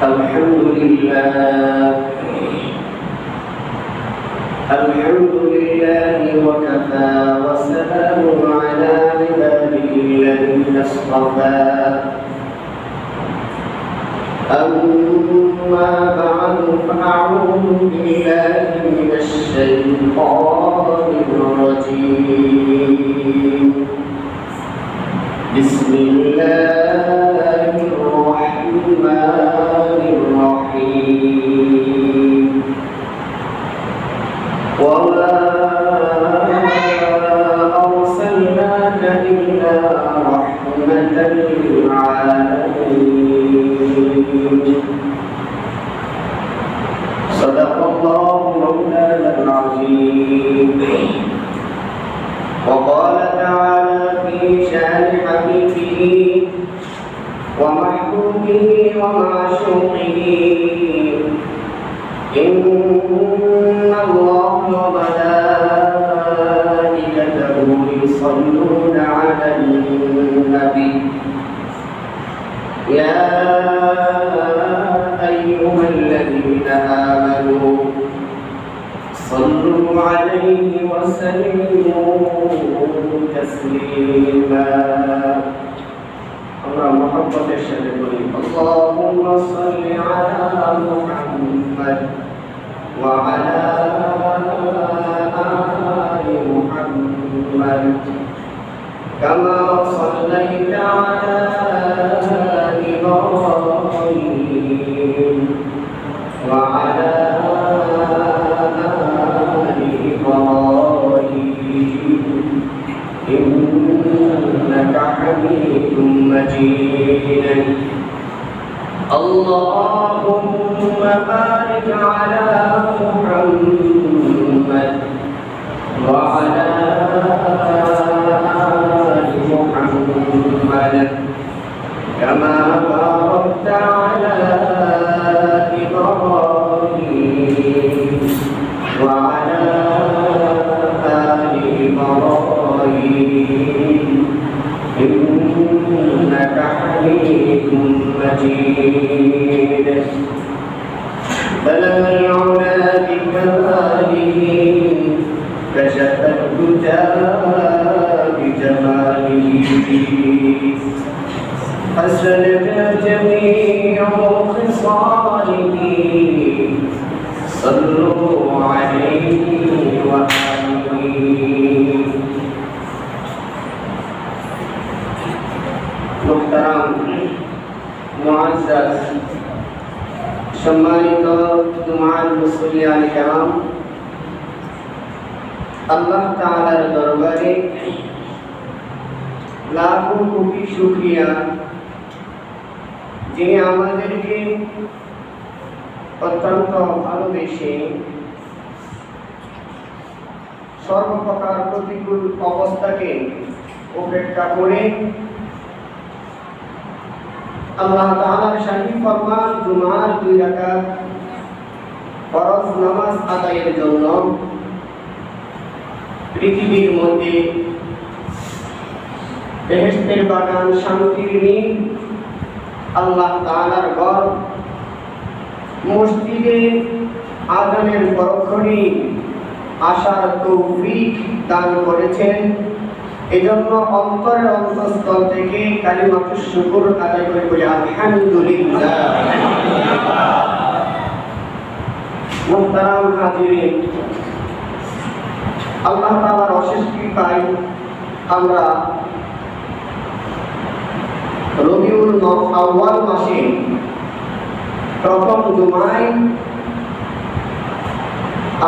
الحمد لله وكفى وسلام على عباده الذين اصطفى أما بعد فأعوذ بالله من الشيطان الرجيم بسم الله الرحمن الرحيم وما أرسلناك إلا رحمة للعالمين صدق الله مولانا العظيم وقال تعالى في شأن حبيبه ومحبوبه ومعشوقه إن الله وملائكته يصلون على النبي يا أيها الذين آمنوا صلوا عليه وسلموا تسليما محبة الشهد اللهم صل على محمد وعلى آل محمد كما صليت على إبراهيم وعلى آل إبراهيم إنك حميد مجيد اللهم بارك على محمد وعلى آل محمد كما باركت على إبراهيم وعلى آل إبراهيم إنك حميد مجيد بلغ العلا بكماله كشف الهدى بجماله حسنت جميع خصاله صلوا عليه وآله محترم মুআজ্জাজ সম্মানিত দুআর মুসল্লিয়ান কিরাম আল্লাহ তাআলার দরবারে লাখো কোটি শুকরিয়া যিনি আমাদেরকে অত্যন্ত ভালোবেসে সর্বপ্রকার প্রতিকূল অবস্থাকে উপেক্ষা করে আল্লাহ তাআলার শাহী ফরমান জুমার 2 রাকাত ফরজ নামাজ আদায়ের জন্য পৃথিবীর মধ্যে বেহেশতের বাগান শান্তির নীড় আল্লাহ তাআলার ঘর মসজিদে আযানের পরক্ষণে আসার তৌফিক দান করেছেন এজন্য অন্তরের অন্তঃস্থল থেকে কালিমাতুশ শুকর আদায় করে বলি আলহামদুলিল্লাহ। মুহতারাম হাজিরিন, আল্লাহ তাআলার অশেষ কৃপায় আমরা রবিউল আউয়াল মাসে প্রথম জুমায়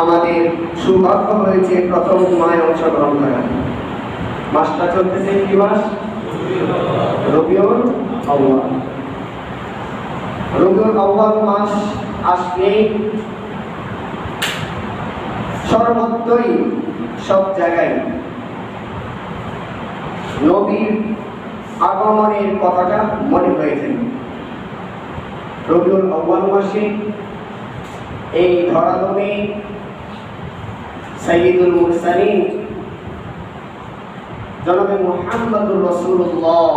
আমাদের সৌভাগ্য হয়েছে প্রথম জুমায় অংশগ্রহণ করার। মাসটা চলতেছে কি মাস? রবিউল আউয়াল। রবিউল আউয়াল মাস আসলে সর্বত্রই সব জায়গায় নবীর আগমনের কথাটা মনে হয়েছে। রবিউল আউয়াল মাসে এই ধরাধামে সাইয়্যিদুল মুরসালিন জনাবে মুহাম্মদুর রাসূলুল্লাহ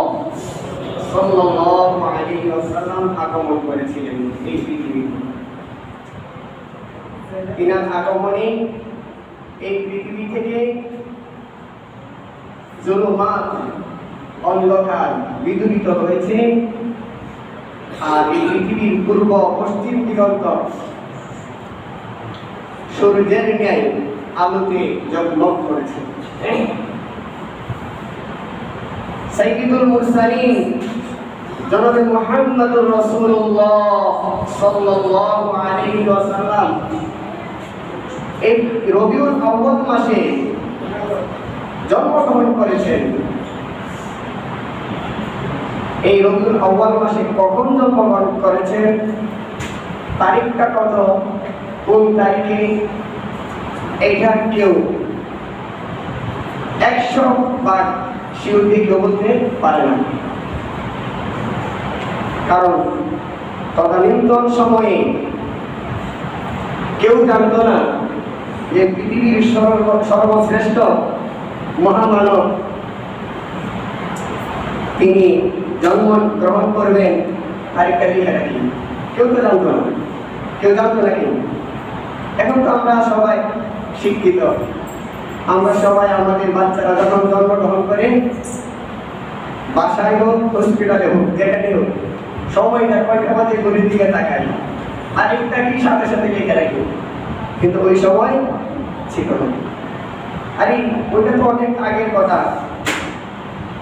সাল্লাল্লাহু আলাইহি ওয়াসাল্লাম আগমন করেছিলেন এই পৃথিবীতে। তিনার আগমনে এই পৃথিবী থেকে জুলুমাত অন্ধকার বিদূরিত হয়েছে, আর এই পৃথিবীর পূর্ব পশ্চিম দিগন্ত সূর্যের ন্যায় আলোতে জগমগ করেছে। সাইয়্যিদুল মুরসালিন জনাবে মুহাম্মদুর রাসূলুল্লাহ সাল্লাল্লাহু আলাইহি ওয়াসাল্লাম এই রবিউল আউয়াল মাসে জন্মগ্রহণ করেছেন। এই রবিউল আউয়াল মাসে কখন জন্মগ্রহণ করেছেন, তারিখটা কত, কোন তারিখে, এইটা কেউ 100 বার শিওর দিয়ে কেউ বলতে পারে না। কারণ তদানীন্তন সময়ে কেউ জানতো না যে পৃথিবীর সর্বশ্রেষ্ঠ মহামানব তিনি জন্ম গ্রহণ করবেন, তারিখটা লিখে রাখি। কেউ তো জানতো না, কেউ জানতো না কেউ। এখন তো আমরা সবাই শিক্ষিত, আমরা সবাই আমাদের বাচ্চারা যখন জন্মগ্রহণ করে, বাসায় হোক হসপিটালে হোক যেখানে হোক, সময়টা কয়টা বাজে ঘড়ির দিকে তাকাই, আর একটা কি সাথে সাথে লিখে রাখি। কিন্তু ওই সময় ছিল না। আরে ওইটা তো অনেক আগের কথা,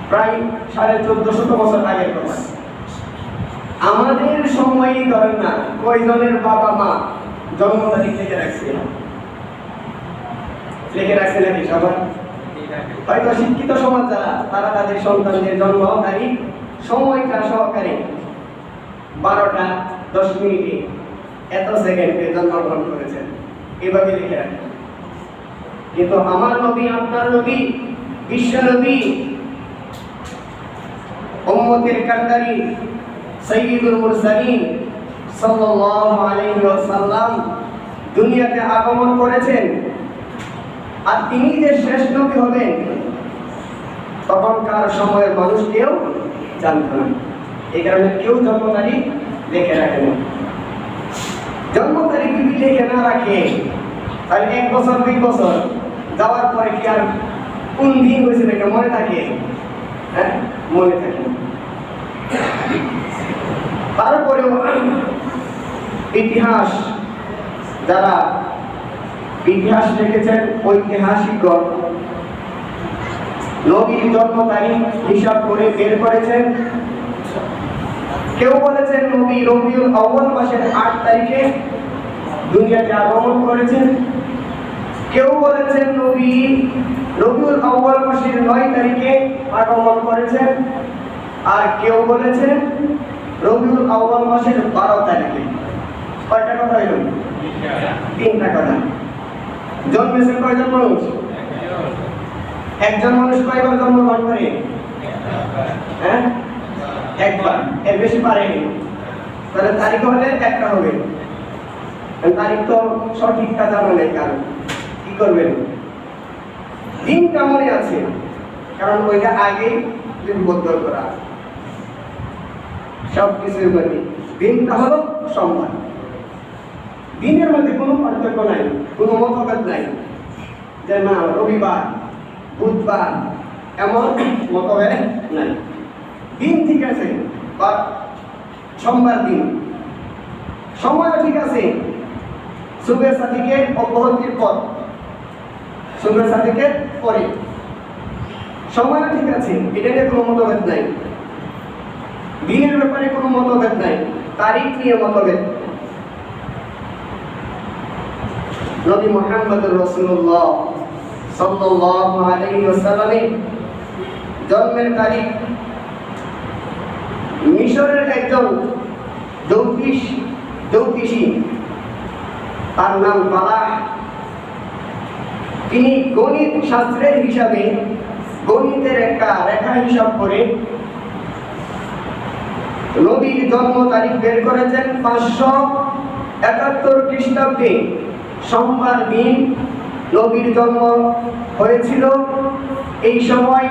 প্রায় 1450 বছর আগের কথা। আমাদের সময়ই ধরেন না কয়জনের বাবা মা জন্ম তারিখ লিখে রাখছে, লিখে রাখছে নাকি সবাই? হয়তো শিক্ষিত সমাজ যারা, তারা তাদের সন্তানদের জন্ম তারিখ সময়টা সহকারে 12টা 10 মিনিটে এত সেকেন্ডে জন্মগ্রহণ করেছেন, এভাবে লিখে রাখেন। কিন্তু আমার নবী, আপনার নবী, বিশ্ব নবী, উম্মতের কান্ডারি সাইয়্যিদুল মুরসালিন সাল্লাল্লাহু আলাইহি ওয়াসাল্লাম দুনিয়াতে আগমন করেছেন। আর তিনি যে শেষ নবী হবেন তখনকার সময়ের মানুষ কেউ জানত না। এই কারণে কেউ জন্ম তারিখ লিখে রাখে না। জন্ম তারিখ যদি লিখে না রাখে, তাহলে 1 বছর 2 বছর যাওয়ার পরে কি আর কোন দিন হয়েছে এটা মনে থাকে? হ্যাঁ, মনে থাকে। তারপরেও ইতিহাস, যারা ইতিহাস লিখেছেন ঐতিহাসিকগণ নবীর জন্ম তারিখ হিসাব করে বের করেছেন। কেউ বলেছেন নবী রবিউল আউয়াল মাসের 8 তারিখে দুনিয়াতে আগমন করেছেন, কেউ বলেছেন নবী রবিউল আউয়াল মাসের 9 তারিখে আগমন করেছেন, আর কেউ বলেছেন রবিউল আউয়াল মাসের 12 তারিখে। কয়টা কথা হইল? 3টা কথা। জন্মেছেন কয়জন মানুষ? একজন মানুষ কয়বার জন্মগ্রহণ করে? হ্যাঁ, একবার, এর বেশি পারেনি। তাহলে তারিখ হলে একটা হবে। তারিখ তো সঠিকটা জানা নেই, কারণ কি করবেন? দিনটা মনে আছে, কারণ ওইটা আগেই লিপিবদ্ধ করা। সব কিছুর মধ্যে দিনটা হলো সোমবার। দিনের মধ্যে কোনো পার্থক্য নাই, কোনো মতভেদ নাই যে না রবিবার বুধবার, এমন মতভেদ নাই। দিন ঠিক আছে, বা সোমবার দিন, সময়ও ঠিক আছে। সুবেহ সাদিকের অব্যাহতির পর, সুবেহ সাদিকের পরে সময়ও ঠিক আছে, এটা নিয়ে কোনো মতভেদ নাই। দিনের ব্যাপারে কোনো মতভেদ নাই, তারিখ নিয়ে মতভেদ। নবী মুহাম্মদুর রাসূলুল্লাহ সাল্লাল্লাহু আলাইহি ওয়াসাল্লামের জন্মের তারিখ মিশরের একজন জ্যোতিষী, তার নাম বালাহ। তিনি গণিত শাস্ত্রের হিসাবে গণিতের একটা রেখা হিসাব করে নবীর জন্ম তারিখ বের করেছেন 571 খ্রিস্টাব্দে। সোমবার দিন নবীর জন্ম হয়েছিল। এই সময়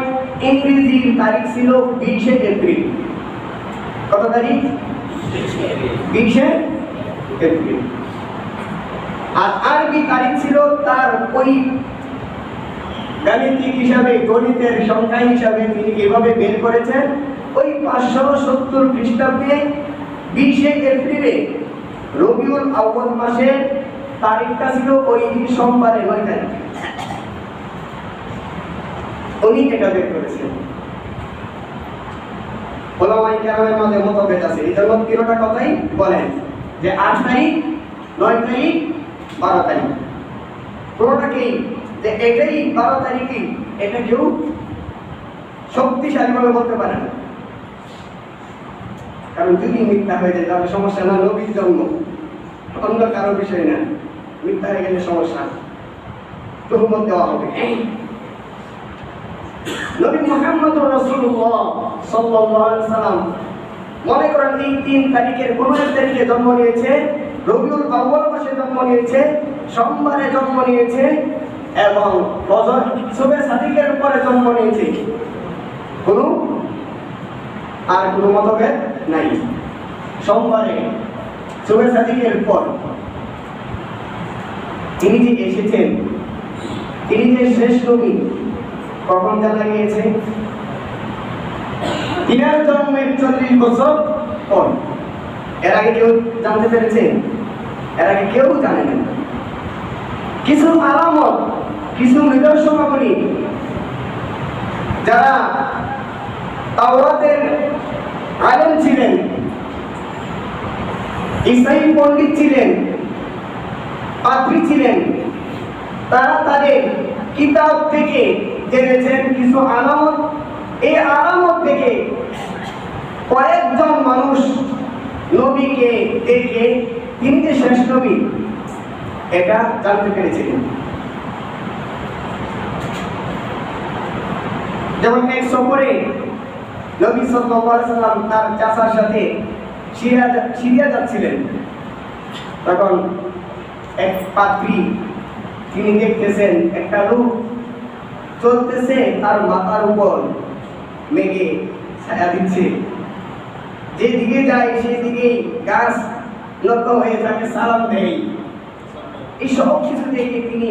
ইংরেজির তারিখ ছিল 20 এপ্রিল। কত তারিখ? 20 এপ্রিল। আর আরবি তারিখ ছিল তার ওই গাণিতিক হিসাবে, গণিতের সংখ্যা হিসাবে তিনি এভাবে বের করেছেন, ওই 570 খ্রিস্টাব্দে 20 এপ্রিলে রবিউল আউয়াল মাসের তারিখটা ছিল ওই সোমবারে 9 তারিখ। উনি এটা বের করেছেন। ওলামায়ে কেরামের মধ্যে মতভেদ আছে, এই জন্য তিনটা কথাই বলেন যে 8 তারিখ, 9 তারিখ, 12 তারিখ। পুরোটাকেই যে এটাই 12 তারিখই, এটা কেউ শক্তিশালীভাবে বলতে পারে না। কারণ যদি মিথ্যা হয়ে যায় তাহলে সমস্যা না, নবীর জন্ম, অন্য কারো বিষয় না। মিথ্যা হয়ে গেলে সমস্যা, তহমত দেওয়া হবে। নবী মুহাম্মদ রাসূলুল্লাহ সাল্লাল্লাহু আলাইহি সাল্লাম মনে করেন এই 3 তারিখের কোন এক তারিখে জন্ম নিয়েছে, রবিউল আউয়াল মাসে জন্ম নিয়েছে, সোমবারে জন্ম নিয়েছে এবং ফজর সুবহে সাদিকের পরে জন্ম নিয়েছে, কোনো মতভেদ নাই। সোমবারে সুবহে সাদিকের পর তিনি যে এসেছেন, তিনি যে শেষ নবী, কখন জানা গিয়েছে? তিনার জন্মের 40 বছর পর। এর আগে কেউ জানতে পেরেছে? এর আগে কেউ জানে না। কিছু আলামত, কিছু নিদর্শনাবলী যারা তাওরাতের আলেম ছিলেন, ঈসাই পণ্ডিত ছিলেন, পাদ্রী ছিলেন, তারা তাদের কিতাব থেকে জেনেছেন কিছু আলামত। এই আলামত থেকে কয়েকজন মানুষ নবীকে দেখে তিনি যে শেষ নবী এটা জানতে পেরেছিলেন। যেমন এক সফরে নবী সাল্লাল্লাহু আলাইহি সাল্লাম তার চাচার সাথে সিরিয়া যাচ্ছিলেন, তখন এক পাদ্রী তিনি দেখতেছেন একটা লোক চলতেছে, তার মাথার উপর মেঘে ছায়া দিচ্ছে, যেদিকে যায় সেদিকেই গাছ নত হয়ে তাকে সালাম দেয়। এই সব কিছু দেখে তিনি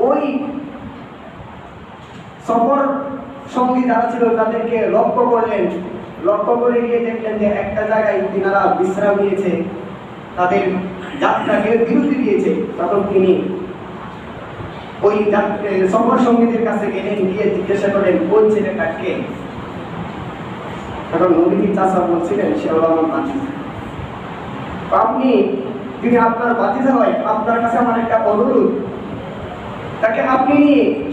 ওই সফর সঙ্গী যারা ছিল তাদেরকে লক্ষ্য করলেন। লক্ষ্য করে গিয়ে দেখলেন যে একটা জায়গায় তিনারা বিশ্রাম নিয়েছে, তাদের যাত্রাকে বিরতি দিয়েছে। তখন তিনি ওই সফর সঙ্গীদের কাছে গেলেন, গিয়ে জিজ্ঞাসা করেন কোন ছেলেটা কে? তখন নবীজি চাচা বলছিলেন সে হলো আমার ভাতিজা। আপনি তিনি আপনার ভাতিজা হয়, আপনার কাছে আমার একটা অনুরোধ, তাকে আপনি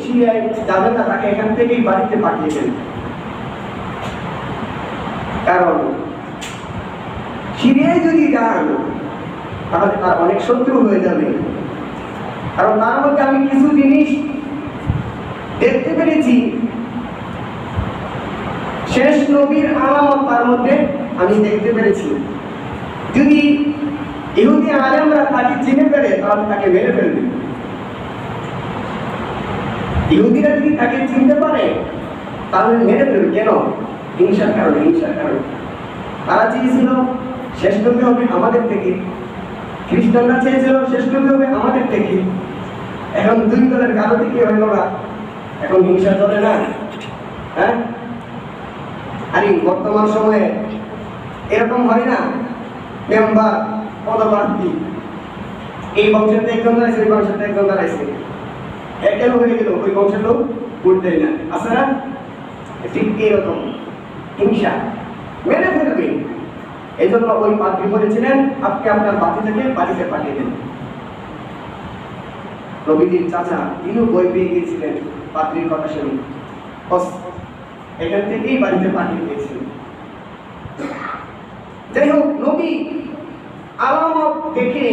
সিরিয়ায় যাবেন না, তাকে এখান থেকেই বাড়িতে পাঠিয়ে দেন। কারণ সিরিয়ায় যদি যান তাহলে তার অনেক শত্রু হয়ে যাবে। কারণ তার মধ্যে আমি কিছু জিনিস দেখতে পেরেছি, শেষ নবীর আলামত তার মধ্যে আমি দেখতে পেরেছি। যদি ইহুদি আলেমরা তাকে চিনে ফেলে তাহলে তাকে মেরে ফেলবে। ইহুদিরা যদি তাকে চিনতে পারে তাহলে মেরে ফেলবে। কেন? হিংসার কারণে। হিংসার কারণে তারা চেয়েছিল শেষ নবী হবে আমাদের থেকে, খ্রিস্টানরা চেয়েছিল শেষ নবী হবে আমাদের থেকে। এখন দুই দলের কারো থেকে হইল না, এখন হিংসা চলে না। হ্যাঁ, আরে বর্তমান সময়ে এরকম হয় না, মেম্বার পদপ্রার্থী এই বংশের একজন দাঁড়াইছে, ওই বংশের একজন দাঁড়াইছে, একেও হয়ে গেল, ওই বংশের লোক ভোট দেয় না, আছে না? ঠিক এরকম হিংসা মেরে ফেলবে। এই জন্য ওই পাত্রী বলেছিলেন আপনি আপনার বাতিটাকে বাড়িতে পাঠিয়ে দেন। নবীজির চাচা তিনিও বই পেয়ে গিয়েছিলেন, পাত্রীর কথা শুনে এখান থেকেই বাড়িতে পাঠিয়ে দিয়েছিলেন। যাই হোক, নবী আলামত দেখে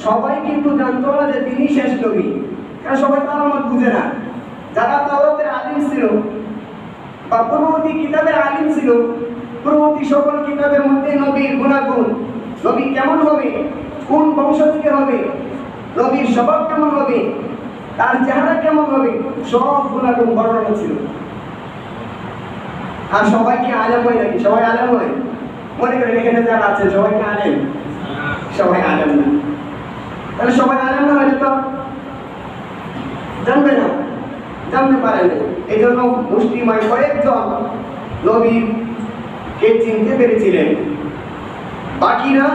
সবাই কিন্তু জানতো না যে তিনি শেষ নবী, কারণ সবাই তো আলামত বুঝে না। যারা তাওরাতের আলিম ছিল বা পূর্ববর্তী কিতাবের আলিম ছিল, পূর্ববর্তী সকল কিতাবের মধ্যে নবীর গুণাগুণ, নবী কেমন হবে, কোন বংশ থেকে হবে, নবীর স্বভাব কেমন হবে, তার চেহারা কেমন হবে, সব গুণাগুণ বর্ণনা ছিল। আর সবাই কি আলেম হয় নাকি? সবাই আলেম হয়? মনে করেন এখানে যারা আছে সবাই কি আলেম? সবাই আলেম না। তাহলে সবাই আলেম না হলে তো জানবে না, জানতে পারে না। এই জন্য মুসলিমায় কয়েকজন নবীকে চিনতে পেরেছিলেন, বাকিরা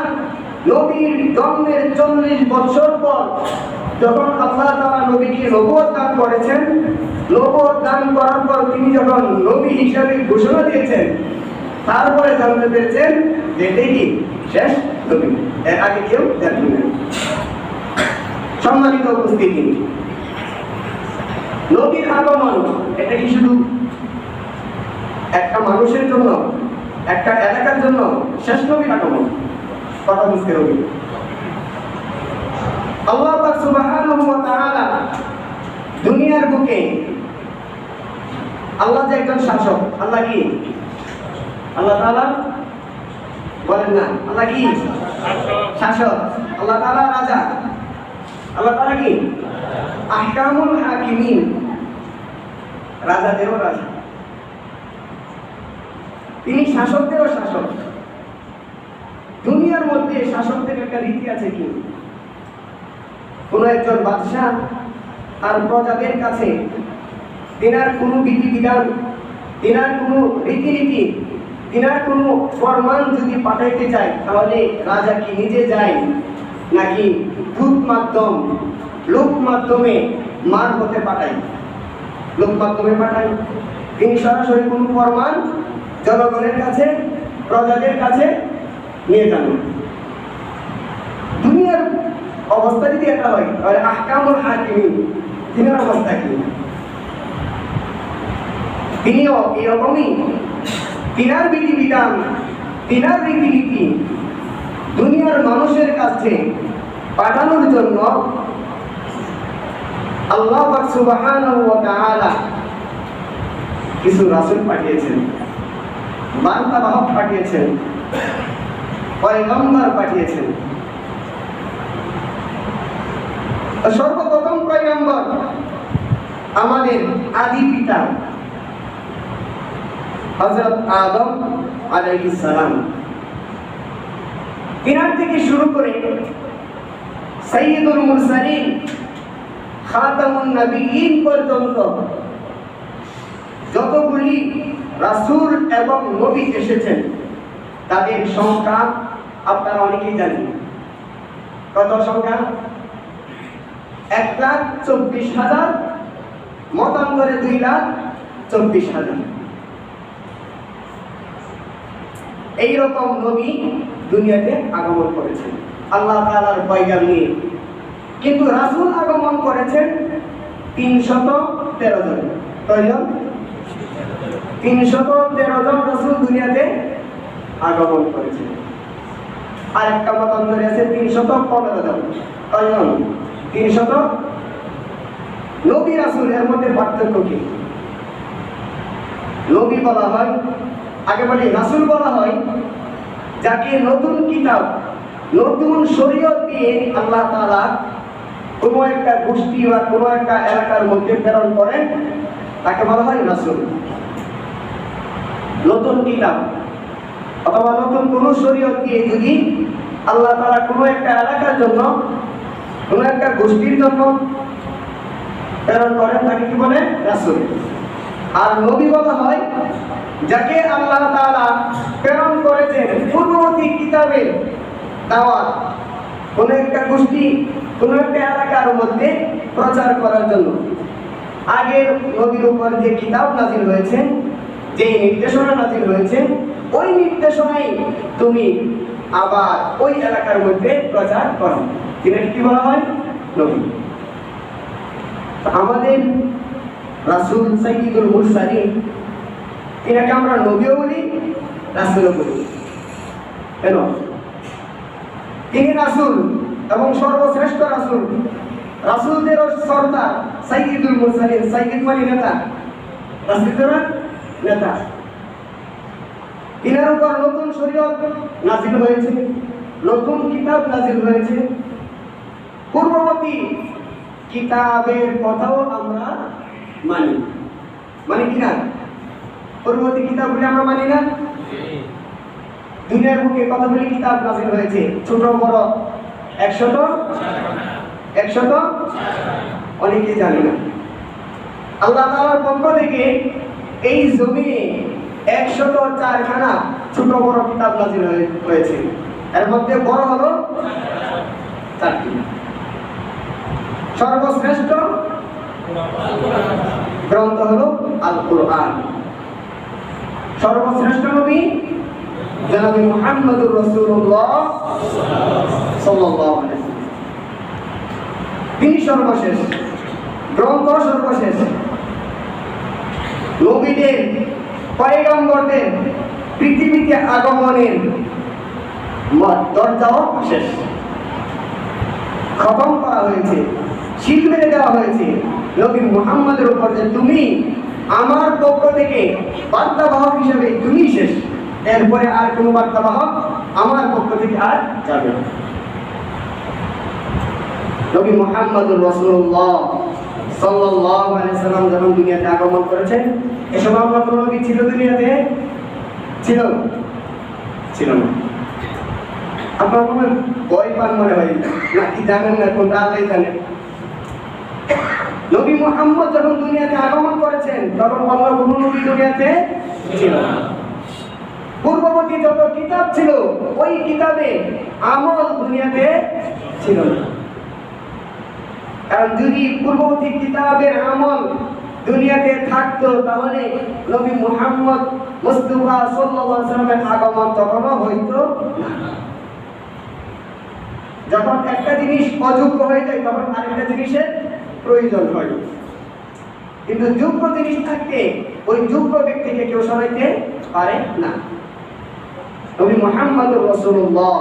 নবীর জন্মের 40 বছর পর যখন আল্লাহ তাআলা নবীকে নবুয়ত দান করেছেন, নবুয়ত দান করার পর তিনি যখন নবী হিসাবে ঘোষণা দিয়েছেন, তারপরে জানতে পেরেছেন যে এটাই কি শেষ নবী, এর আগে কেউ জানেন না। সম্মানিত উপস্থিতি, নবীর আগমন এটা কি শুধু একটা মানুষের জন্য, একটা এলাকার জন্য শেষ নবীর আগমন? কথা বুঝতে হবে। আল্লাহ পাক সুবহানাহু ওয়া তাআলা দুনিয়ার বুকে, আল্লাহ যে একজন শাসক, আল্লাহ কি? আল্লাহ তাআলা বলেন না, আল্লাহ কি? শাসক। আল্লাহ তাআলা রাজা। আল্লাহ তাআলা কি? আহকামুল হাকিমিন, রাজাদেরও রাজা, তিনি শাসকদেরও শাসক। দুনিয়ার মধ্যে শাসকদের একটা রীতি আছে কি? কোন একজন বাদশাহ আর প্রজাদের কাছে তিনার কোনো বিধিবিধান, তিনার কোনো রীতিনীতি, তিনার কোনো ফরমান যদি পাঠাইতে চায়, তাহলে রাজা কি নিজে যায় নাকি দূত মাধ্যম, লোক মাধ্যমে মার হতে পাঠায়? লোক মাধ্যমে পাঠায়। তিনি সরাসরি কোনো ফরমান জনগণের কাছে, প্রজাদের কাছে নিয়ে যান। দুনিয়ার অবস্থা যদি এটা হয়, তাহলে আহকামুল হাকিমিন তিনার অবস্থা কি? তিনিও এরকমই তিনার বিধিবিধান, তিনার রীতিনীতি দুনিয়ার মানুষের কাছে পাঠানোর জন্য আল্লাহ পাক সুবহানাহু ওয়া তাআলা কিছু রাসূল পাঠিয়েছেন, বার্তাবাহক পাঠিয়েছেন, পয়গম্বর পাঠিয়েছেন। সর্বপ্রথম পয়গম্বর আমাদের আদি পিতা হযরত আদম আলাইহিস সালাম, তিনার থেকে শুরু করে সাইয়্যিদুল মুরসালিন, খাতামুন নবিয়্যিন পর্যন্ত যতগুলি রাসূল এবং নবী এসেছেন, তাদের সংখ্যা আপনারা অনেকেই জানেন। কত সংখ্যা? 1,24,000, মতান্তরে 2,24,000। এইরকম নবী দুনিয়াতে আগমন করেছেন আল্লাহ তাআলার পয়গাম নিয়ে। কিন্তু রাসূল আগমন করেছেন 313 জন। কয়জন? 313 জন রাসূল দুনিয়াতে আগমন করেছেন। আর একটা মতান্তরে আছে 315 জন। কয়জন? 300। নবী রাসূল এর মধ্যে পার্থক্য কি? নবী বলা হয়, আগে বলি রাসূল বলা হয় যাকে নতুন কিতাব, নতুন শরীয়ত দিয়ে আল্লাহ তাআলা কোনো একটা গোষ্ঠী বা কোনো একটা এলাকার মধ্যে প্রেরণ করেন, তাকে বলা হয় রাসূল। নতুন কিতাব অথবা নতুন কোনো শরীয়ত দিয়ে যদি আল্লাহ তাআলা কোনো একটা এলাকার জন্য, কোনো একটা গোষ্ঠীর জন্য প্রেরণ করেন, তাকে কি বলে? রাসূল। আর নবী বলা হয় যাকে আল্লাহ তাআলা প্রেরণ করেছেন পূর্ববর্তী কিতাবের দাওয়াত, কোন একটা গোষ্ঠী, কোন একটা এলাকার মধ্যে প্রচার করার জন্য। আগের নবীর উপর যে কিতাব নাযিল হয়েছে, যে নির্দেশনা নাযিল হয়েছে, ওই নির্দেশনাই তুমি আবার ওই এলাকার মধ্যে প্রচার করো, এটাকে কি বলা হয়? নবী। আমাদের রাসূল সাইয়্যিদুল মুরসালিন, এটাকে আমরা নবীও বলি, রাসূলও বলি। কেন? তিনি রাসূল এবং সর্বশ্রেষ্ঠ রাসূল, রাসূলদেরও সর্দার সাইয়্যিদুল মুরসালিন। সাইয়্যিদ মানে নেতা, রাসূলদেরও নেতা। তিনার উপর নতুন শরীয়ত নাযিল হয়েছে, নতুন কিতাব নাযিল হয়েছে। পূর্ববর্তী কিতাবের কথাও আমরা মানি, মানে কি না? পূর্ববর্তী কিতাবগুলি আমরা মানি না? দুনিয়ার বুকে কতগুলি কিতাব নাযিল হয়েছে? ছোট বড় 100 অনেকে জানে না। আল্লাহ তাআলার পক্ষ থেকে এই জমিনে 104খানা ছোট বড় কিতাব নাযিল হয়েছে। এর মধ্যে বড় হলো 4টি। সর্বশ্রেষ্ঠ গ্রন্থ হলো আল কোরআন। সর্বশ্রেষ্ঠ নবী জনাব মুহাম্মদুর রাসূলুল্লাহ সাল্লাল্লাহু আলাইহি ওয়াসাল্লাম। তিনি সর্বশেষ, গ্রন্থ সর্বশেষ। নবীদের, পয়গম্বরদের পৃথিবীতে আগমনের দরজাও শেষ, খতম করা হয়েছে, সিল মেরে দেওয়া হয়েছে নবী মুহাম্মদের উপর যে তুমি আমার পক্ষ থেকে বার্তাবাহক হিসেবে তুমি শেষ, এরপরে আর কোনো বার্তাবাহক আমার পক্ষ থেকে আর যাবে না। নবী মুহাম্মদুর রাসূলুল্লাহ সাল্লাল্লাহু আলাইহি সাল্লাম যখন দুনিয়াতে আগমন করেছেন, এ সময় আমরা কোনো নবী ছিল দুনিয়াতে? ছিল না। আপনার কোনো ভয় পান মনে হয় নাকি জানেন না কোনটা আল্লাহই জানেন। নবী মুহাম্মদ যখন দুনিয়াতে আগমন করেছেন তখন অন্য কোনো নবী দুনিয়াতে ছিল না। পূর্ববর্তী যত কিতাব ছিল ওই কিতাবে আমল দুনিয়াতে ছিল না। কারণ যদি পূর্ববর্তী কিতাবের আমল দুনিয়াতে থাকতো তাহলে নবী মুহাম্মদ মুস্তাফা সাল্লাল্লাহু আলাইহি ওয়াসাল্লামের আগমন তখনও হইতো না। যখন একটা জিনিস অযোগ্য হয়ে যায় তখন আরেকটা জিনিসের প্রয়োজন হয়, কিন্তু যোগ্য জিনিস থাকতে ওই যোগ্য ব্যক্তিকে কেউ সরাইতে পারে না। নবী মুহাম্মদুর রাসূলুল্লাহ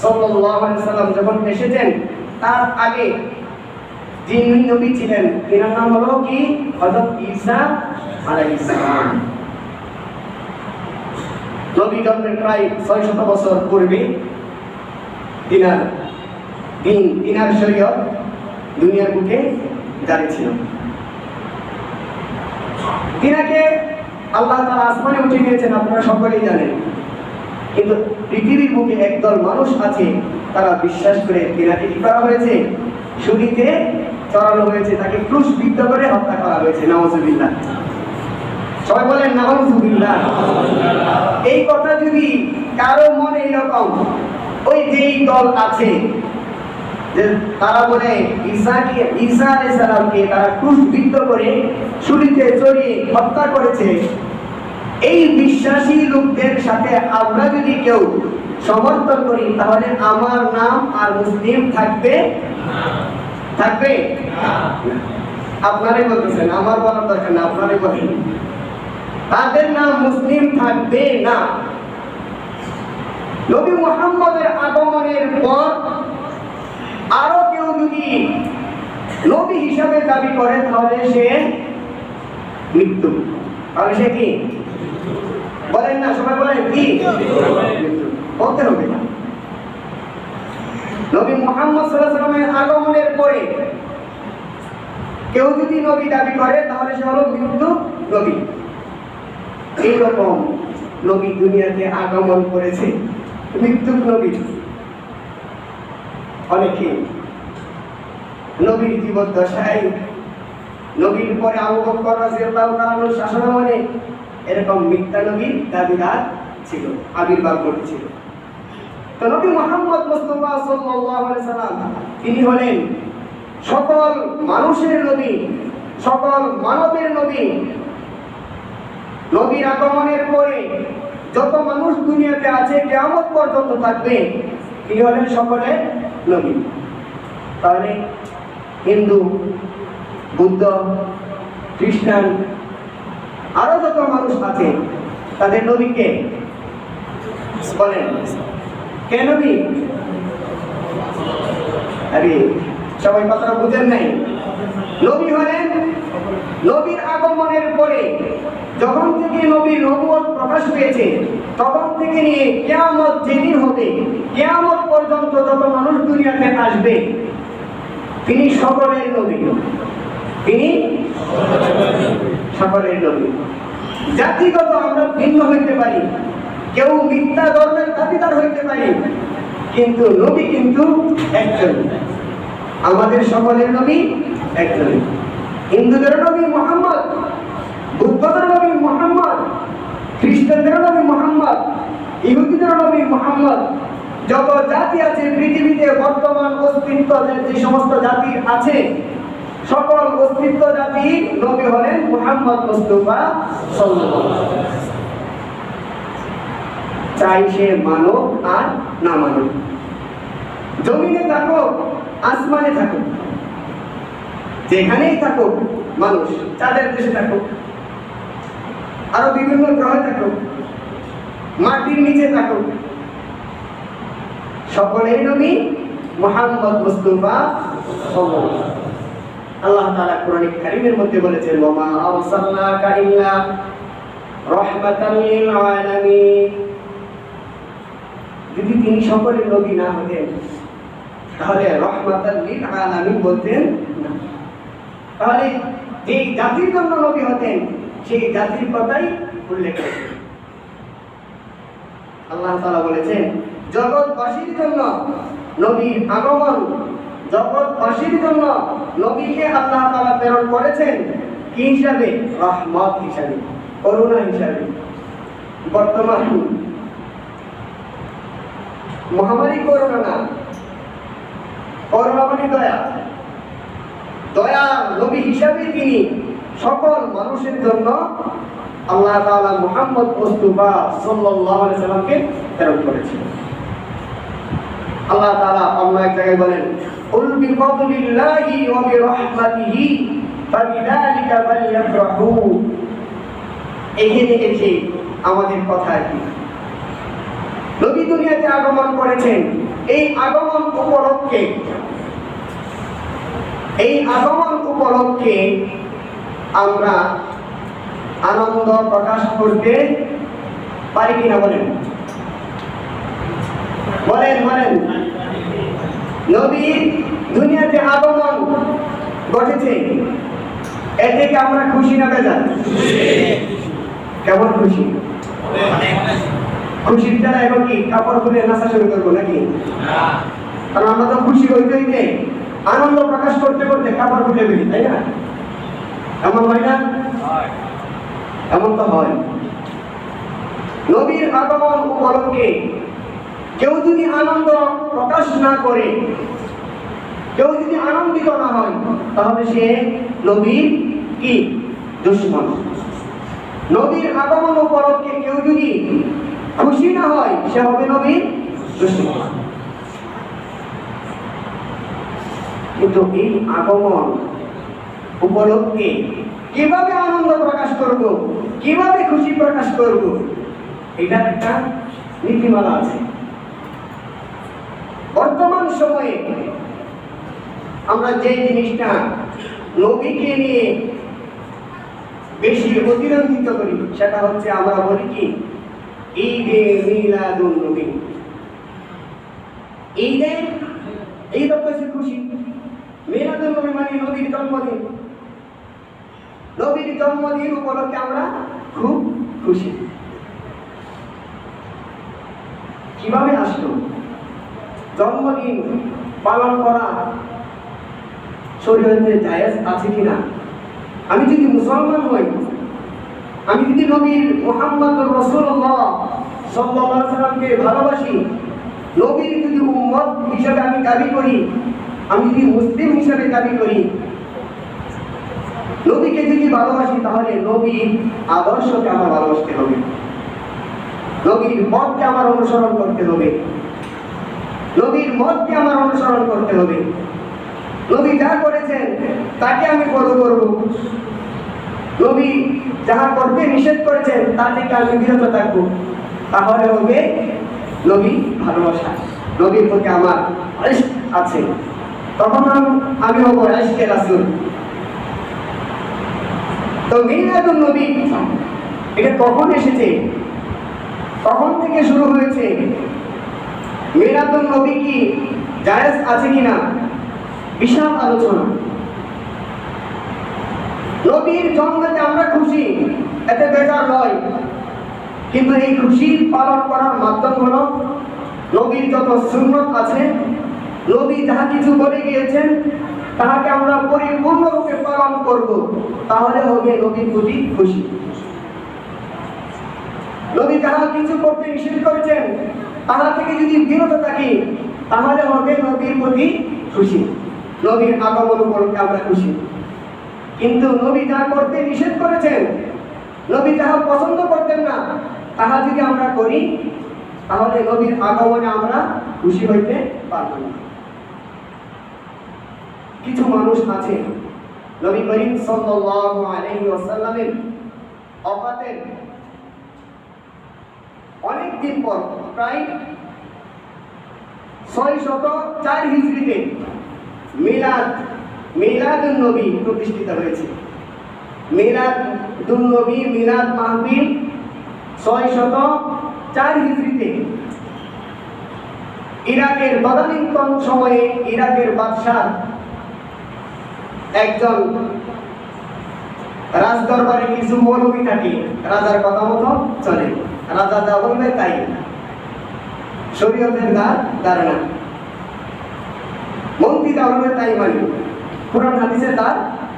সাল্লাল্লাহু আলাইহি ওয়াসাল্লাম যখন এসেছেন তার আগে যিনি নবী ছিলেন তার নাম হলো কি? হযরত ঈসা আলাইহিস সালাম। নবী জন্মের প্রায় 600 বছর পূর্বে তিনার দিন, তিনার শরীয়ত দুনিয়ার বুকে জারি ছিল। তিনাকে আল্লাহ তাআলা আসমানে উঠিয়ে নিয়েছেন, আপনারা সকলেই জানেন। কিন্তু পৃথিবীর বুকে একদল মানুষ আছে তারা বিশ্বাস করে তিনাকে কি করা হয়েছে? ছুরিতে চড়ানো হয়েছে, তাকে ক্রুশবিদ্ধ করে হত্যা করা হয়েছে। নাউযুবিল্লাহ। সবাই বলেন নাউযুবিল্লাহ। এই কথা যদি কারো মনে এরকম ওই যেই দল আছে যে তারা বলে ঈসা আলাইহিস সালামকে তারা ক্রুশবিদ্ধ করে ছুরিতে চড়িয়ে হত্যা করেছে, এই বিশ্বাসী লোকদের সাথে আমরা যদি কেউ সমর্থন করি তাহলে আমার নাম আর মুসলিম থাকবে থাকবে না। আপনারাই বলতেছেন, আমার বলার দরকার না, আপনারাই বলেন। তাদের নাম মুসলিম থাকবে না। নবী মুহাম্মদের আগমনের পর আরো কেউ যদি নবী হিসাবে দাবি করে তাহলে সে মৃত্যু। তাহলে সে কি বলেন না? সবাই বলেন কি? বলতে হবে না। নবী মুহাম্মদ সাল্লাল্লাহু আলাইহি ওয়াসাল্লামের আগমনের পরে কেউ যদি নবী দাবি করে তাহলে সে হলো মৃত্যু নবী। এইরকম নবী দুনিয়াতে আগমন করেছে, মৃত্যু নবী। অনেকে নবীর জীবদ্দশায় নবীর পরে আবু বকর রাদিয়াল্লাহু তাআলার শাসনামলে এরকম মিথ্যা নবীর দাবিদার ছিল, আবির্ভাব ঘটেছিল। তো নবী মুহাম্মদ মুস্তাফা সাল্লাল্লাহু আলাইহি সাল্লাম তিনি হলেন সকল মানুষের নবী, সকল মানবের নবী। নবীর আগমনের পরে যত মানুষ দুনিয়াতে আছে কিয়ামত পর্যন্ত থাকবে তিনি হলেন সকলের নবী। তাহলে হিন্দু, বুদ্ধ, খ্রিস্টান আরো যত মানুষ আছে তাদের নবীকে বলেন কে নবী? আরে সবাই কথাটা বুঝেন নাই। নবী হলেন নবীর আগমনের পরে যখন থেকে নবীর নবুয়ত প্রকাশ পেয়েছে তখন থেকে নিয়ে কিয়ামত যেদিন হবে, কিয়ামত পর্যন্ত যত মানুষ দুনিয়াতে আসবে তিনি সকলের নবী। তিনি সকলের নবী। জাতিগত আমরা ভিন্ন হইতে পারি কেউ মিথ্যা ধর্মের দাবিদার হইতে পারে, কিন্তু নবী কিন্তু একজন। আমাদের সকলের নবী একজন। হিন্দুদের নবী মুহাম্মদ, বৌদ্ধদের নবী মুহাম্মদ, খ্রিস্টানদের নবী মুহাম্মদ, ইহুদিদের নবী মুহাম্মদ। যত জাতি আছে পৃথিবীতে, বর্তমান অস্তিত্ব যে সমস্ত জাতি আছে, সকল অস্তিত্ব জাতি নবী হলেন মুহাম্মদ মুস্তাফা সাল্লাল্লাহু আলাইহি ওয়াসাল্লাম। চাই সে মানব আর না মানব, জমিনে থাকুক আসমানে থাকুক, যেখানেই থাকুক মানুষ, চাঁদের দেশে থাকুক, আরো বিভিন্ন গ্রহে থাকুক, মাটির নিচে থাকুক, সকলেই নবী মুহাম্মদ মুস্তাফা সাল্লাল্লাহু আলাইহি ওয়াসাল্লাম। আল্লাহ তাআলা কোরআনে কারীমের মধ্যে বলেছেন, ওয়া মা আরসালনাকা ইল্লা রাহমাতাল লিল আলামিন। যদি তিনি সকলের নবী না হতেন তাহলে রাহমাতাল লিল আলামিন বলতেন না। তাহলে যেই জাতির জন্য নবী হতেন সেই জাতির কথাই উল্লেখ করতেন। আল্লাহ তাআলা বলেছেন, জগৎবাসীর জন্য নবীর আগমন, জগৎবাসীর জন্য নবীকে আল্লাহ তাআলা প্রেরণ করেছেন কি হিসাবে? রহমত হিসাবে, করুণা হিসাবে। বর্তমান মহামারী করোনা না, করোনা মানে দয়া, দয়া নবী হিসাবে তিনি সকল মানুষের জন্য আল্লাহ তাআলা মুহাম্মদ মুস্তাফা সাল্লাল্লাহু আলাইহি সাল্লামকে প্রেরণ করেছেন। আল্লাহ তাআলা অন্য এক জায়গায় বলেন, কুল বিফাদলিল্লাহি ওয়া বিরহমাতিহি ফাবিযালিকা ফালইফরাহু। এখানে এসে আমাদের কথা কি? নবী দুনিয়াতে আগমন করেছেন, এই আগমন উপলক্ষে আমরা আনন্দ প্রকাশ করতে পারি কিনা বলেন? বলেন বলেন। নবী দুনিয়াতে আগমন ঘটেছে, এতে কি আমরা খুশি না বেজার? কেমন খুশি? খুশির দ্বারা এখন কি কাপড় খুলে নাচা শুরু করবো নাকি? কারণ আমরা তো খুশি হইতে হইতে আনন্দ প্রকাশ করতে করতে কাপড় খুলে ফেলি, তাই না? এমন হয় না? এমন তো হয়। নবীর আগমন উপলক্ষে কেউ যদি আনন্দ প্রকাশ না করে, কেউ যদি আনন্দিত না হয়, তাহলে সে নবীর কি দুশমন। নবীর আগমন উপলক্ষে কেউ যদি খুশি না হয়, সে হবে নবীর দুশমন। কিন্তু এই আগমন উপলক্ষে কিভাবে আনন্দ প্রকাশ করব, কিভাবে খুশি প্রকাশ করব, এটা একটা নীতিমালা আছে। বর্তমান সময়ে আমরা যে জিনিসটা নবীকে নিয়ে বেশি অতিরঞ্জিত করি, সেটা হচ্ছে আমরা বলি কি ঈদে মিলাদুন নবী। ঈদ হচ্ছে খুশি, মিলাদুন নবী মানে নবীর জন্মদিন। নবীর জন্মদিন উপলক্ষে আমরা খুব খুশি। কিভাবে আসলো? জন্মদিন পালন করা শরীয়তে জায়েজ আছে কিনা? আমি যদি মুসলমান হই, আমি যদি নবীর মুহাম্মদুর রাসূলুল্লাহ সাল্লাল্লাহু আলাইহি ওয়াসাল্লামকে ভালোবাসি, নবীর যদি উম্মত হিসেবে আমি দাবি করি, আমি যদি মুসলিম হিসেবে দাবি করি, নবীকে যদি ভালোবাসি, তাহলে নবীর আদর্শকে আমার ভালোবাসতে হবে, নবীর মতকে আমার অনুসরণ করতে হবে, নবীর মতকে আমার অনুসরণ করতে হবে। নবী যা করেছেন তাকে আমি ফলো করব, নবী যাহা করতে নিষেধ করেছেন তা থেকে আমি বিরত থাকবো। তাহলে হবে নবী ভালোবাসা, নবীর প্রতি আমার ইশক আছে, তখন আমি হব ইশকে রাসূল। তো মিলাদুন নবী এটা কখন এসেছে, কখন থেকে শুরু হয়েছে? মিলাদুন নবী কি জায়েজ আছে কিনা, বিশাল আলোচনা। নবীর জন্মতে আমরা খুশি, এতে বেজার নয়। কিন্তু এই খুশি পালন করার মাধ্যম হলো নবীর যত সুন্নত আছে, নবী যাহা কিছু বলে গিয়েছেন তাহাকে আমরা পরিপূর্ণরূপে পালন করব, তাহলে হবে নবীর প্রতি খুশি। নবী যাহা কিছু করতে নিষেধ করেছেন তাহা থেকে যদি বিরত থাকি তাহলে হবে নবীর প্রতি খুশি, নবীর আগমন উপলক্ষে আমরা খুশি। কিন্তু নবী যা করতে নিষেধ করেছেন, নবী যাহা পছন্দ করতেন না তাহা যদি আমরা করি তাহলে নবীর আগমনে আমরা খুশি হইতে পারব না। কিছু মানুষ আছে নবী করিম সাল্লাল্লাহু আলাইহি ওয়াসাল্লামের ওফাতের অনেক দিন পর, প্রায় 604 হিজরিতে মিলাদুন নবী প্রতিষ্ঠিত হয়েছে। মিলাদুন নবী, মিলাদ মাহফিল 604 হিজরিতে ইরাকের তদানীন্তন সময়ে ইরাকের বাদশাহ একজন রাজদরবারে কিছু মৌলবী থাকে, রাজার কথা মতো চলে, রাজা যা বলবে তাই, শরীয়তের ধারণা, মন্ত্রী যা বলবে তাই মানি, কোরআন হাদিসে তার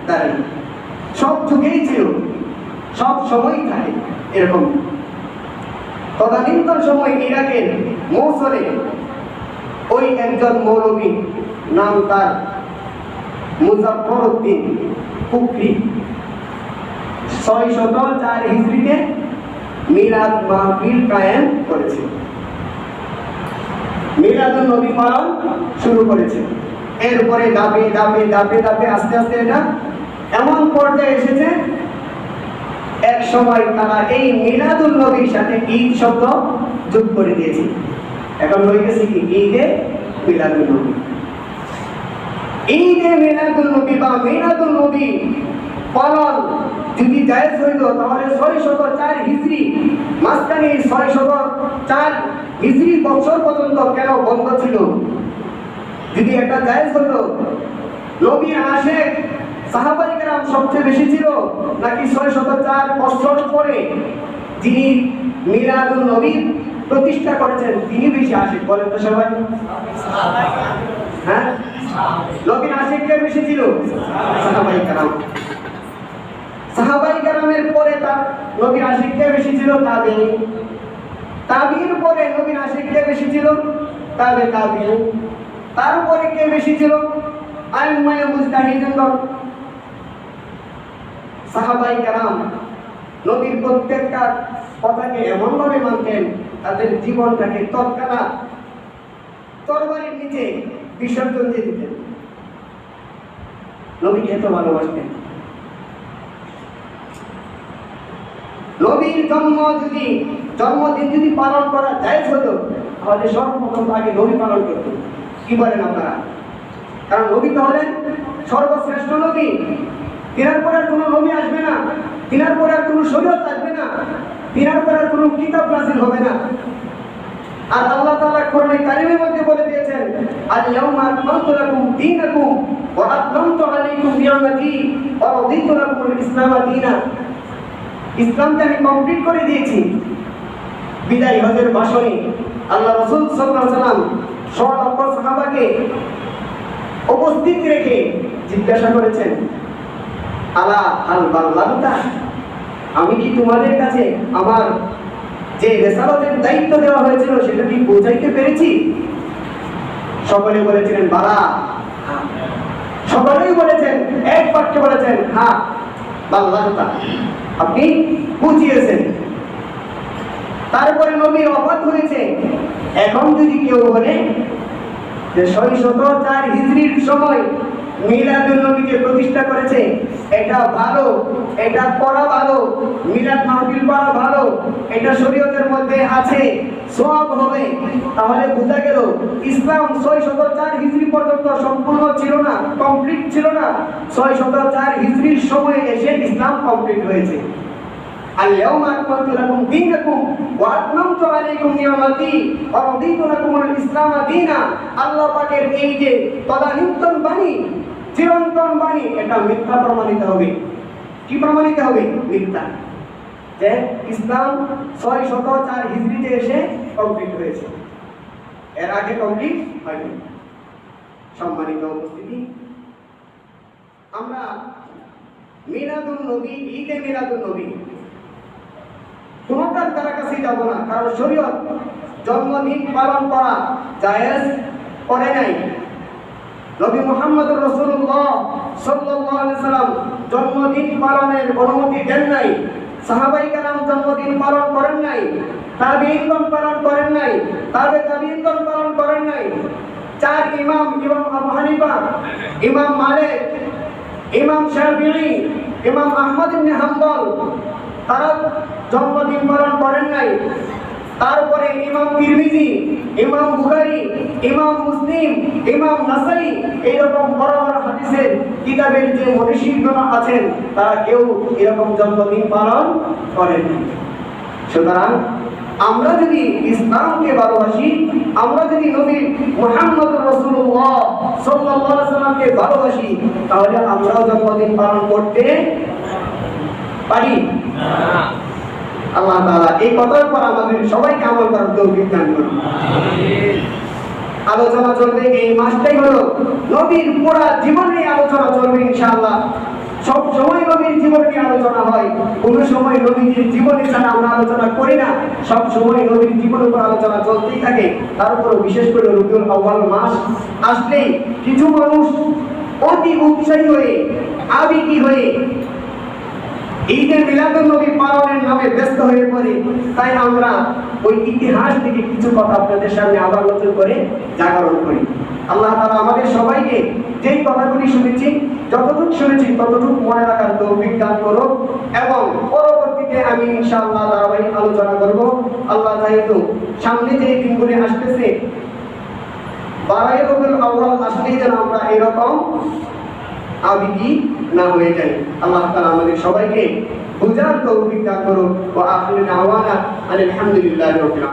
ধারণা। সব যুগেই ছিল, সব সময়ই থাকে এরকম। তদানীন্তন সময় ইরাকের মৌসুলে ওই একজন মৌলবী, নাম তার মুজাফফরউদ্দিন কুফরি, 604 হিজরিতে মিলাদ মাহফিল কায়েম করেছে, মিলাদুন নবী পালন শুরু করেছে। এরপরে ধাপে ধাপে ধাপে ধাপে আস্তে আস্তে এটা এমন পর্যায়ে এসেছে, এক সময় তারা এই মিলাদুন নবীর সাথে ঈদ শব্দ যোগ করে দিয়েছে। এখন হয়ে গেছে কি ঈদে মিলাদুন নবী। ঈদে মিলাদুন নবী বা মিলাদুন নবী পালন যদি জায়েজ হইল তাহলে 604 হিজরি, মাঝখানে 604 হিজরি বছর পর্যন্ত কেন বন্ধ ছিল? যদি এটা জায়েজ হলো, নবীর আশিক সাহাবায়ে কেরাম সবচেয়ে বেশি ছিল নাকি 604 বছর পরে যিনি মিলাদুন নবী প্রতিষ্ঠা করেছেন তিনি বেশি আশিক? বলেন তো সবাই। হ্যাঁ, নবীর আশিক কে বেশি ছিল? সাহাবায়ে কেরাম। সাহাবায়ে কেরামের পরে তার নবীর আশিক কে বেশি ছিল? তাবেঈ। তাবেঈর পরে নবীর আশিক কে বেশি ছিল? তাবেঈ। তারপরে কে বেশি ছিল? আইম্মায়ে মুজতাহিদিনগণ। সাহাবায়ে কেরাম নবীর প্রত্যেকটা কথাকে এমন ভাবে মানতেন, তাদের জীবনটাকে তৎক্ষণাৎ তরবারির নিচে বিসর্জন দিয়ে দিতেন। নবীকে এত ভালোবাসতেন। নবীর জন্মদিন যদি পালন করা জায়েজ হতো তাহলে সর্বপ্রথম আগে নবী পালন করত। কি বলেন আপনারা? কারণ নবী তো হলেন সর্বশ্রেষ্ঠ নবী, তিনার পরে আর কোনো নবী আসবে না, তিনার পরে আর কোনো শরীয়ত আসবে না, তিনার পরে আর কোনো কিতাব নাযিল হবে না। আর আল্লাহ তাআলা কোরআনে কারীমের মধ্যে বলে দিয়েছেন, আল ইয়াউমা আকমালতু লাকুম দীনাকুম ওয়া আতমামতু আলাইকুম নি'মাতি ওয়া রাদিতু লাকুমুল ইসলাম দীনা। ইসলামকে আমি কমপ্লিট করে দিয়েছি। বিদায় হজের ভাষণে আল্লাহ রাসূল সাল্লাল্লাহু আলাইহি ওয়াসাল্লাম সহলক্ষ সাহাবাকে উপস্থিত রেখে জিজ্ঞাসা করেছেন, আলা হাল বাল্লাগতা, আমি কি তোমাদের কাছে আমার যে রিসালাতের দায়িত্ব দেওয়া হয়েছিল সেটা কি পৌঁছাইতে পেরেছি? সকলে বলেছিলেন বালা। সকলেই বলেছেন, এক বাক্যে বলেছেন হ্যাঁ বাল্লাগতা, আপনি পৌঁছিয়েছেন। তারপরে নবীর ওফাত হয়েছে। এখন যদি কেউ বলে যে 604 হিজরির সময় মিলাদুন নবীকে প্রতিষ্ঠা করেছে, এটা ভালো, এটা করা ভালো, মিলাদ মাহফিল করা ভালো, এটা শরীয়তের মধ্যে আছে, সওয়াব হবে, তাহলে বোঝা গেল ইসলাম 604 হিজরি পর্যন্ত সম্পূর্ণ ছিল না, কমপ্লিট ছিল না। 604 হিজরির সময় এসে ইসলাম কমপ্লিট হয়েছে। আল ইয়াউমা আকমালতু লাকুম দীনাকুম ওয়া আতমামতু আলাইকুম নি'মাতি ওয়া রাদিতু লাকুমুল ইসলাম দীনা। আল্লাহ পাকের এই যে তদানীন্তন বাণী, চিরন্তন বাণী, এটা মিথ্যা প্রমাণিত হবে। কি প্রমাণিত হবে? মিথ্যা। যে ইসলাম 604 হিজরিতে এসে কমপ্লিট হয়েছে, এর আগে কমপ্লিট হয়নি। সম্মানিত উপস্থিতি, আমরা মিলাদুন নবী, ঈদে মিলাদুন নবী কোনটার তার কাছে যাব না, কারণ শরীয়ত জন্মদিন পালন করা জায়েজ করে নাই। নবী মুহাম্মদুর রাসূলুল্লাহ সাল্লাল্লাহু আলাইহি সাল্লাম জন্মদিন পালনের অনুমতি দেন নাই, সাহাবায়ে কেরাম জন্মদিন পালন করেন নাই, তাবিঈনগণ পালন করেন নাই, তাবিঈনগণ পালন করেন নাই। চার ইমাম, ইমাম আবু হানিফা, ইমাম মালিক, ইমাম শাফিঈ, ইমাম আহমদ ইবনে হাম্বল, তারা জন্মদিন পালন করেন নাই। তারপরে ইমাম তিরমিজি, ইমাম বুখারী, ইমাম মুসলিম, ইমাম নাসাই, এইরকম বড় বড় হাদিসের কিতাবের যে মনীষীগণ আছেন তারা কেউ এরকম জন্মদিন পালন করেন। সুতরাং আমরা যদি ইসলামকে ভালোবাসি, আমরা যদি নবী মুহাম্মদুর রাসূলুল্লাহ সাল্লাল্লাহু আলাইহি সাল্লামকে ভালোবাসি, তাহলে আমরাও জন্মদিন পালন করতে পারি না। আল্লাহ তাআলা এই কথার উপর আমাদের সবাইকে আমল করার তৌফিক দান করুন। আলোচনা চলবে, এই মাসটাই হলো নবীর পুরা জীবন নিয়ে আলোচনা চলবে ইনশাআল্লাহ। সব সময় নবীর জীবন নিয়ে আলোচনা হয়, কোন সময় নবীর জীবনী ছাড়া আমরা আলোচনা করি না, সব সময় নবীর জীবনের উপর আলোচনা চলতেই থাকে। তারপর বিশেষ করে রবিউল আউয়াল মাস আসলেই কিছু মানুষ অতি উৎসাহী হয়ে, আবেগী হয়ে ঈদে মিলাদুন নবী পালনের নামে ব্যস্ত হয়ে পড়ে। তাই আমরা ওই ইতিহাস থেকে কিছু কথা আপনাদের সামনে আবার নতুন করে জাগরণ করি। আল্লাহ তাআলা আমাদের সবাইকে যেই কথাগুলি শুনেছি, যতটুকু শুনেছি ততটুকু মনে রাখার তৌফিক দান করুন, এবং পরবর্তীতে আমি ইনশাআল্লাহ ধারাবাহিক আলোচনা করব। আল্লাহ যেহেতু সামনে যে দিনগুলি আসতেছে, 12 রবিউল আউয়াল আসলেই যেন আমরা এরকম আবেগী না হয়ে যায়। আল্লাহ তাআলা আমাদের সবাইকে বুঝার তৌফিক দান করুন। ওয়া আখিরু দাওয়ানা আলহামদুলিল্লাহি রাব্বিল আলামিন।